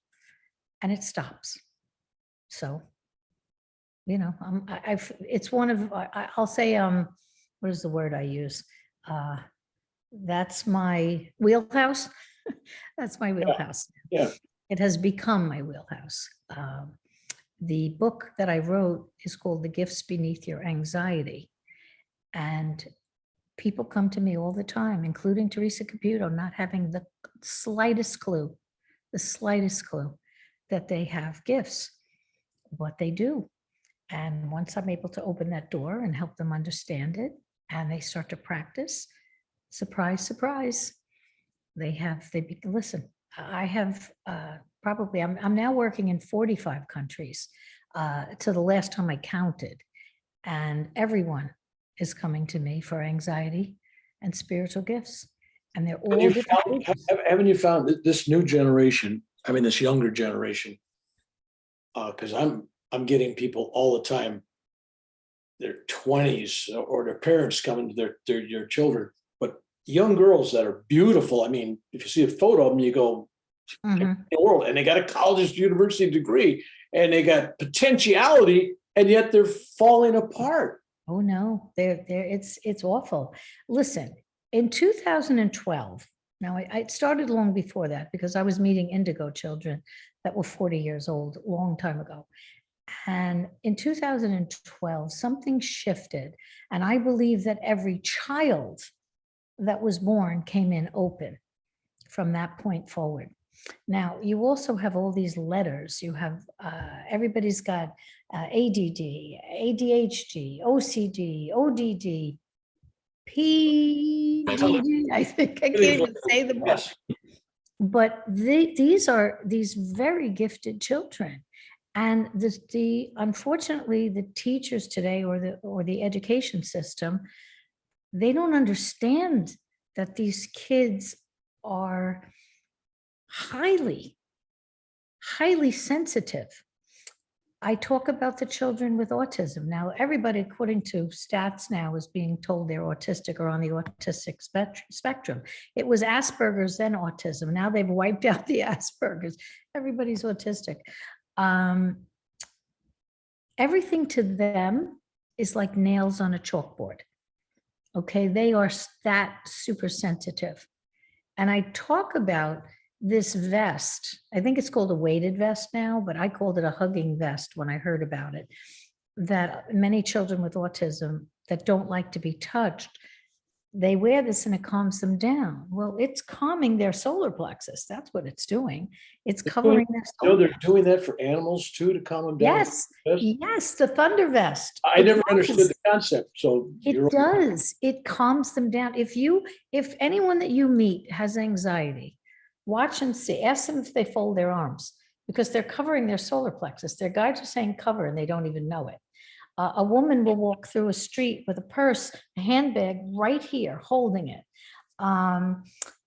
and it stops. So, it's one of, I'll say, what is the word I use? That's my wheelhouse. That's my wheelhouse. Yeah. It has become my wheelhouse. The book that I wrote is called The Gifts Beneath Your Anxiety. And people come to me all the time, including Teresa Caputo, not having the slightest clue that they have gifts. What they do. And once I'm able to open that door and help them understand it, and they start to practice, surprise, surprise, listen, I have probably, I'm now working in 45 countries to the last time I counted, and everyone is coming to me for anxiety and spiritual gifts. And they're all different. Haven't you found that this new generation, this younger generation, because I'm getting people all the time, their 20s or their parents coming to their children, but young girls that are beautiful. If you see a photo of them, you go, in the world, and they got a college university degree and they got potentiality, and yet they're falling apart. Oh no, it's awful. Listen, in 2012, now I started long before that because I was meeting indigo children that were 40 years old, a long time ago. And in 2012, something shifted. And I believe that every child that was born came in open from that point forward. Now, you also have all these letters. You have, everybody's got ADD, ADHD, OCD, ODD, PDD. I think I can't even say them all. Yes. But these are these very gifted children. And unfortunately, the teachers today or the education system, they don't understand that these kids are highly, highly sensitive. I talk about the children with autism. Now, everybody, according to stats now, is being told they're autistic or on the autistic spectrum. It was Asperger's, then autism. Now they've wiped out the Asperger's. Everybody's autistic. Everything to them is like nails on a chalkboard. Okay, they are that super sensitive. And I talk about this vest. I think it's called a weighted vest now, but I called it a hugging vest when I heard about it, that many children with autism that don't like to be touched, they wear this and it calms them down. Well, it's calming their solar plexus. That's what it's doing. It's covering their solar they're doing that for animals too, to calm them down. Yes, the thunder vest. I never understood the concept. So it does. It calms them down. If anyone that you meet has anxiety, watch and see. Ask them if they fold their arms, because they're covering their solar plexus. Their guides are saying cover and they don't even know it. A woman will walk through a street with a purse, a handbag right here, holding it.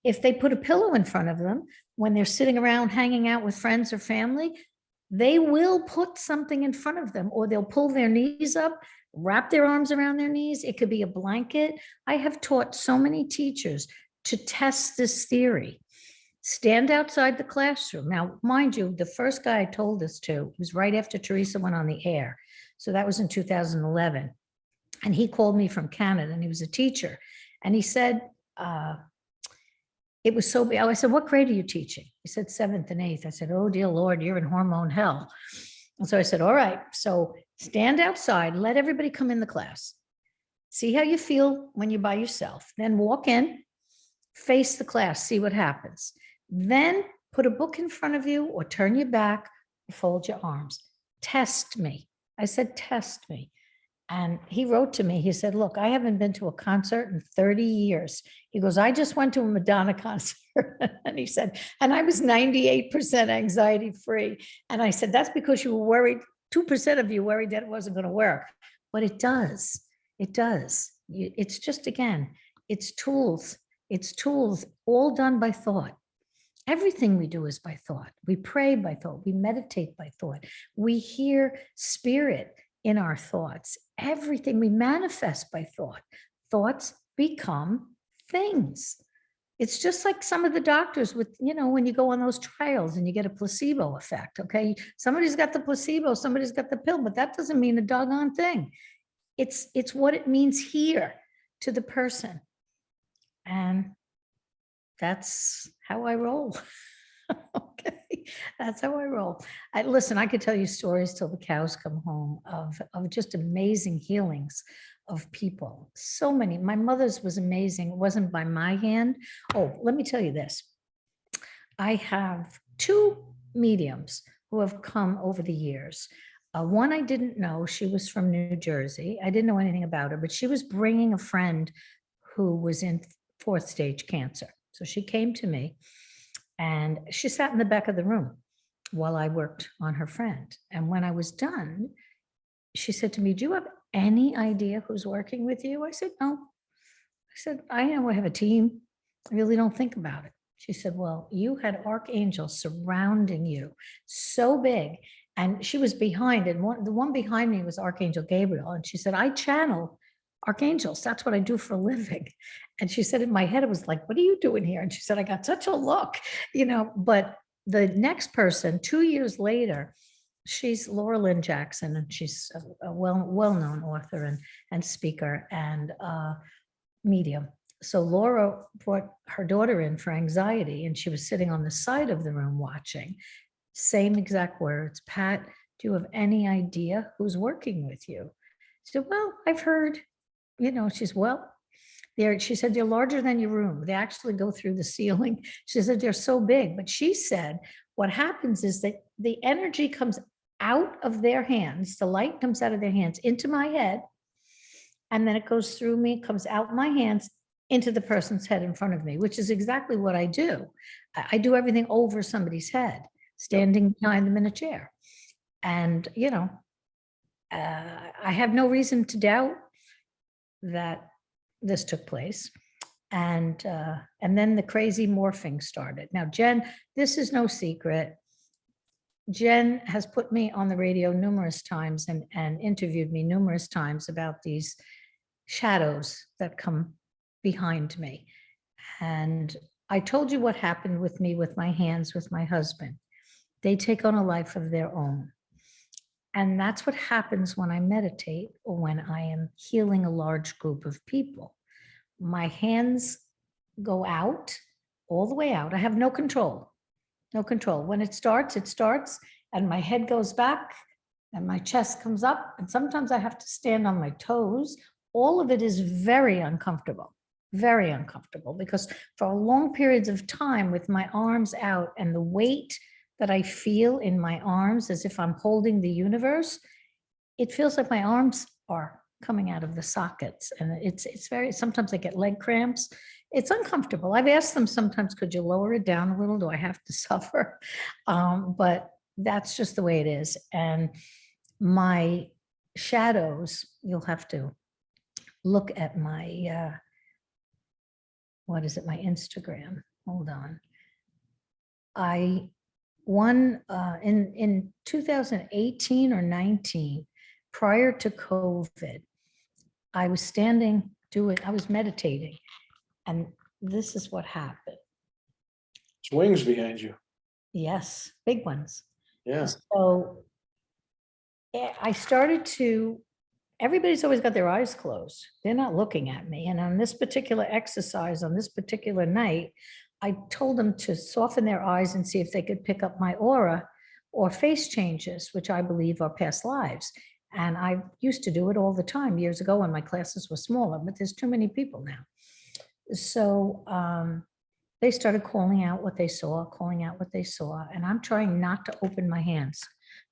If they put a pillow in front of them, when they're sitting around hanging out with friends or family, they will put something in front of them, or they'll pull their knees up, wrap their arms around their knees. It could be a blanket. I have taught so many teachers to test this theory. Stand outside the classroom. Now, mind you, the first guy I told this to was right after Teresa went on the air. So that was in 2011. And he called me from Canada, and he was a teacher. And he said, it was so big. I said, what grade are you teaching? He said, 7th and 8th. I said, oh, dear Lord, you're in hormone hell. And so I said, all right, so stand outside, let everybody come in the class. See how you feel when you're by yourself. Then walk in, face the class, see what happens. Then put a book in front of you or turn your back, fold your arms. Test me. I said, test me. And he wrote to me, he said, look, I haven't been to a concert in 30 years. He goes, I just went to a Madonna concert. And he said, and I was 98% anxiety free. And I said, that's because you were worried, 2% of you worried that it wasn't going to work. But it does. It does. It's just, again, it's tools. It's tools all done by thought. Everything we do is by thought. We pray by thought. We meditate by thought. We hear spirit in our thoughts. Everything we manifest by thought. Thoughts become things. It's just like some of the doctors with, when you go on those trials and you get a placebo effect, okay? Somebody's got the placebo, somebody's got the pill, but that doesn't mean a doggone thing. It's what it means here to the person. And that's how I roll. Okay, that's how I roll. Listen, I could tell you stories till the cows come home of just amazing healings of people. So many. My mother's was amazing. It wasn't by my hand. Oh, let me tell you this. I have 2 mediums who have come over the years. One I didn't know. She was from New Jersey. I didn't know anything about her, but she was bringing a friend who was in 4th stage cancer. So she came to me. And she sat in the back of the room while I worked on her friend. And when I was done, she said to me, do you have any idea who's working with you? I said, no. I said, I know I have a team. I really don't think about it. She said, well, you had archangels surrounding you so big. And she was behind, and the one behind me was Archangel Gabriel. And she said, I channel archangels. That's what I do for a living. And she said, in my head, it was like, what are you doing here? And she said, I got such a look, but the next person, 2 years later, she's Laura Lynn Jackson, and she's a well-known author and speaker and medium. So Laura brought her daughter in for anxiety, and she was sitting on the side of the room watching. Same exact words. Pat, do you have any idea who's working with you? She said, well, I've heard. She's, well, she said, they're larger than your room. They actually go through the ceiling. She said, they're so big. But she said, what happens is that the energy comes out of their hands. The light comes out of their hands into my head. And then it goes through me, comes out my hands into the person's head in front of me, which is exactly what I do. I do everything over somebody's head, standing behind them in a chair. And, I have no reason to doubt that this took place. And then the crazy morphing started. Now, Jen, this is no secret. Jen has put me on the radio numerous times and interviewed me numerous times about these shadows that come behind me. And I told you what happened with me with my hands with my husband. They take on a life of their own. And that's what happens when I meditate or when I am healing a large group of people. My hands go out, all the way out. I have no control, no control. When it starts, and my head goes back and my chest comes up. And sometimes I have to stand on my toes. All of it is very uncomfortable, because for long periods of time with my arms out and the weight that I feel in my arms as if I'm holding the universe, it feels like my arms are coming out of the sockets. And it's very, sometimes I get leg cramps. It's uncomfortable. I've asked them sometimes, could you lower it down a little? Do I have to suffer? But that's just the way it is. And my shadows, you'll have to look at my, my Instagram. Hold on. In 2018 or 19, prior to COVID, I was I was meditating, and this is what happened. It's wings behind you. Yes, big ones. Yeah. So I started to, everybody's always got their eyes closed. They're not looking at me. And on this particular exercise, on this particular night, I told them to soften their eyes and see if they could pick up my aura or face changes, which I believe are past lives. And I used to do it all the time years ago when my classes were smaller, but there's too many people now. So they started calling out what they saw, calling out what they saw. And I'm trying not to open my hands.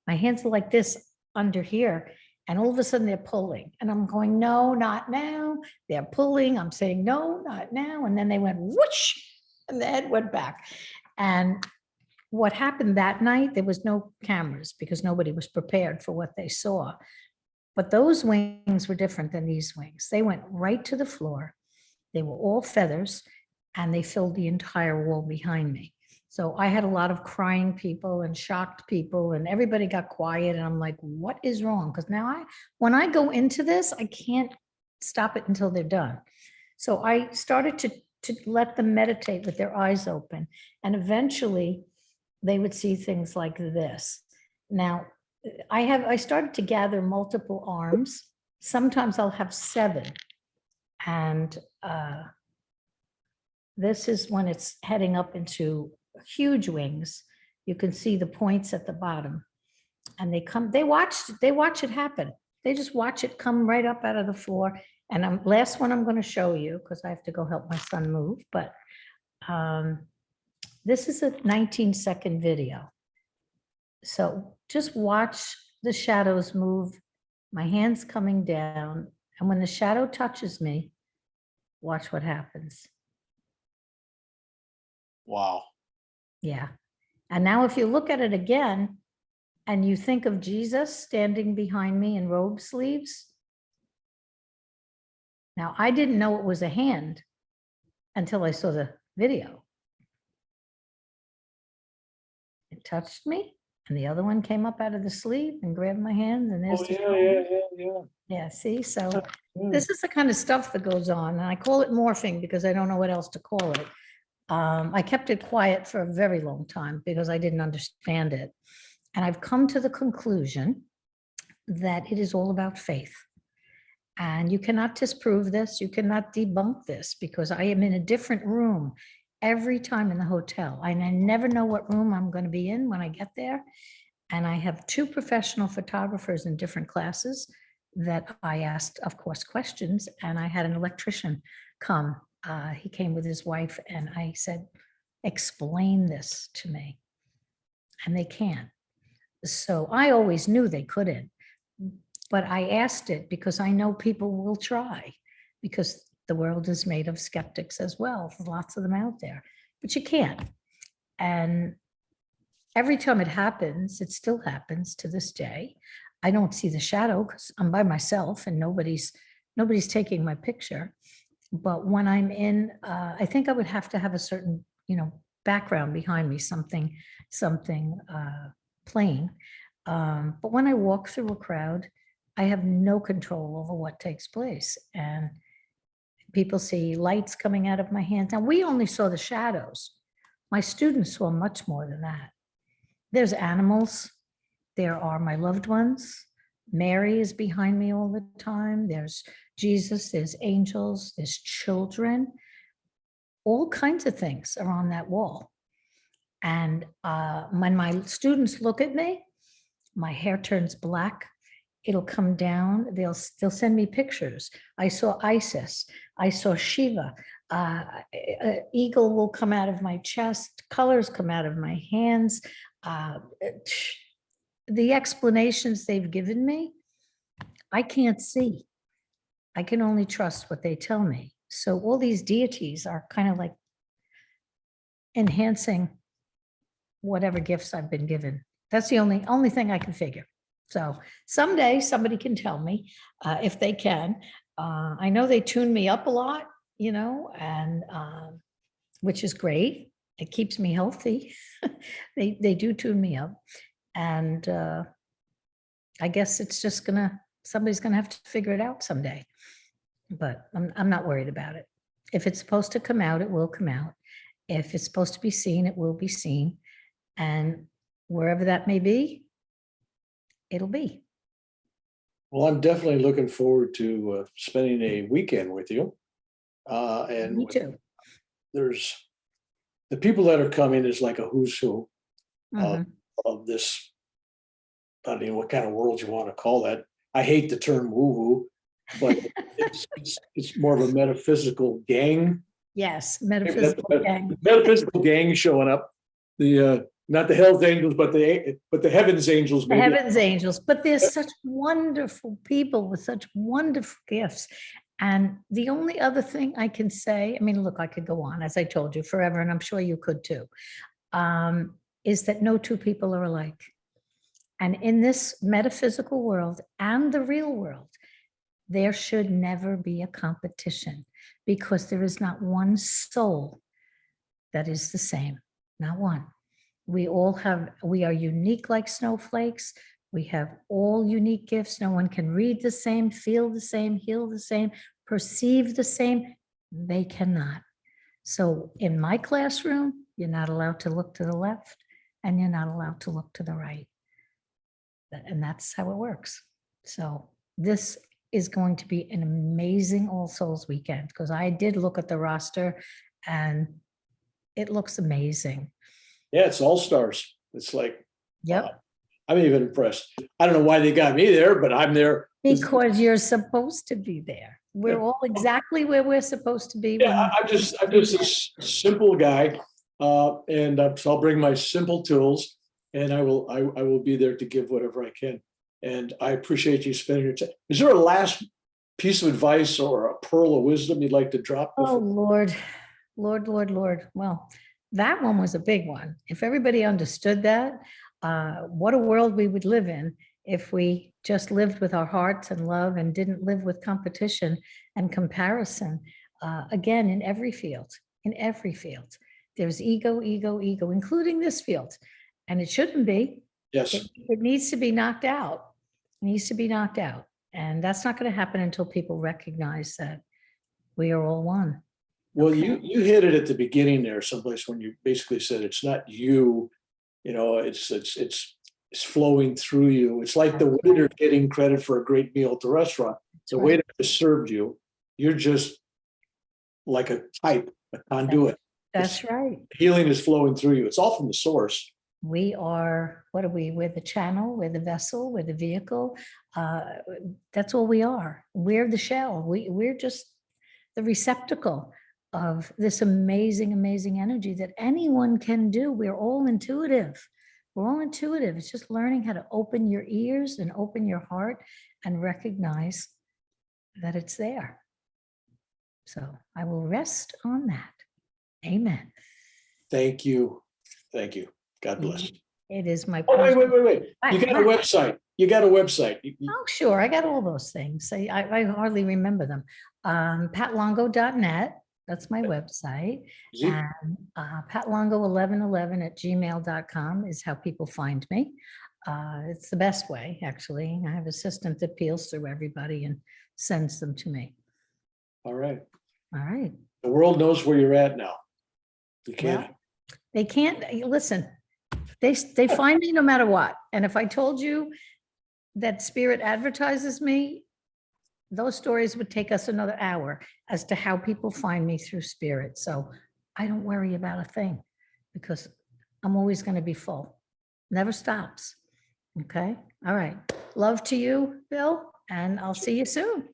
My hands are like this under here. And all of a sudden they're pulling. And I'm going, no, not now. They're pulling. I'm saying, no, not now. And then they went whoosh, and the head went back. And what happened that night, there was no cameras because nobody was prepared for what they saw. But those wings were different than these wings. They went right to the floor. They were all feathers, and they filled the entire wall behind me. So I had a lot of crying people and shocked people, and everybody got quiet. And I'm like, what is wrong? Because now when I go into this, I can't stop it until they're done. So I started to let them meditate with their eyes open. And eventually they would see things like this. Now, I started to gather multiple arms. Sometimes I'll have 7. And this is when it's heading up into huge wings. You can see the points at the bottom. And they watch it happen. They just watch it come right up out of the floor. And last one I'm going to show you, because I have to go help my son move. But this is a 19-second video. So just watch the shadows move, my hands coming down. And when the shadow touches me, watch what happens. Wow. Yeah. And now if you look at it again and you think of Jesus standing behind me in robe sleeves. Now, I didn't know it was a hand until I saw the video. It touched me, and the other one came up out of the sleeve and grabbed my hand, and there's Oh, the yeah. yeah, see, so Yeah. this is the kind of stuff that goes on, and I call it morphing because I don't know what else to call it. I kept it quiet for a very long time because I didn't understand it. And I've come to the conclusion that it is all about faith. And you cannot disprove this. You cannot debunk this because I am in a different room every time in the hotel. And I never know what room I'm going to be in when I get there. And I have 2 professional photographers in different classes that I asked, of course, questions. And I had an electrician come. He came with his wife, and I said, explain this to me. And they can't. So I always knew they couldn't. But I asked it because I know people will try, because the world is made of skeptics as well. There's lots of them out there, but you can't. And every time it happens, it still happens to this day. I don't see the shadow because I'm by myself and nobody's taking my picture. But when I'm in, I think I would have to have a certain, background behind me, something plain. But when I walk through a crowd, I have no control over what takes place. And people see lights coming out of my hands. Now, we only saw the shadows. My students saw much more than that. There's animals. There are my loved ones. Mary is behind me all the time. There's Jesus, there's angels, there's children. All kinds of things are on that wall. And when my students look at me, my hair turns black. It'll come down. They'll send me pictures. I saw Isis. I saw Shiva. Eagle will come out of my chest. Colors come out of my hands. The explanations they've given me, I can't see. I can only trust what they tell me. So all these deities are kind of like enhancing whatever gifts I've been given. That's the only thing I can figure. So someday somebody can tell me if they can. I know they tune me up a lot, and which is great. It keeps me healthy. They do tune me up. And I guess it's just somebody's gonna have to figure it out someday. But I'm not worried about it. If it's supposed to come out, it will come out. If it's supposed to be seen, it will be seen. And wherever that may be, it'll be. Well, I'm definitely looking forward to spending a weekend with you. And Me too. there's the people that are coming is like a who's who Mhm. of this. I don't know what kind of world you want to call that. I hate the term woo-woo, but it's more of a metaphysical gang. Yes, Maybe that's metaphysical gang. metaphysical gang showing up. The not the Hell's Angels, but the Heaven's Angels. The Maybe. heavens angels, but there's such wonderful people with such wonderful gifts. And the only other thing I can say, I mean, look, I could go on, as I told you, forever, and I'm sure you could too, is that no two people are alike. And in this metaphysical world and the real world, there should never be a competition, because there is not one soul that is the same, not one. We are unique like snowflakes. We have all unique gifts. No one can read the same, feel the same, heal the same, perceive the same. They cannot. So in my classroom, you're not allowed to look to the left and you're not allowed to look to the right. And that's how it works. So this is going to be an amazing All Souls weekend, because I did look at the roster and it looks amazing. Yeah, it's all stars. It's like, Yep. I'm even impressed. I don't know why they got me there, but I'm there. Because you're supposed to be there. We're all exactly where we're supposed to be. Yeah, I'm just a simple guy, and so I'll bring my simple tools, and I will be there to give whatever I can. And I appreciate you spending your time. Is there a last piece of advice or a pearl of wisdom you'd like to drop? Oh, Lord, Lord, Lord, Lord. Well, that one was a big one. If everybody understood that, what a world we would live in if we just lived with our hearts and love and didn't live with competition and comparison. Again, in every field, there's ego, ego, ego, including this field. And it shouldn't be. Yes. It needs to be knocked out. It needs to be knocked out. And that's not going to happen until people recognize that we are all one. Well, you hit it at the beginning there, someplace when you basically said it's not you, it's flowing through you. It's like the waiter getting credit for a great meal at the restaurant. The waiter just served you. You're just like a pipe, a conduit. That's right. Healing is flowing through you. It's all from the source. We are, what are we? We're the channel, we're the vessel, we're the vehicle. That's all we are. We're the shell. We're just the receptacle of this amazing, amazing energy that anyone can do. We're all intuitive. We're all intuitive. It's just learning how to open your ears and open your heart and recognize that it's there. So I will rest on that. Amen. Thank you. Thank you. God bless. It is my Oh, pleasure. wait. You got a website. You got a website. Oh, sure. I got all those things. I hardly remember them. PatLongo.net. That's my website. And PatLongo1111@gmail.com is how people find me. It's the best way, actually. I have an assistant that peels through everybody and sends them to me. All right. All right. The world knows where you're at now. You can't. Well, they can't listen. They find me no matter what. And if I told you that spirit advertises me, those stories would take us another hour as to how people find me through spirit. So I don't worry about a thing, because I'm always going to be full. Never stops. Okay. All right. Love to you, Bill, and I'll see you soon.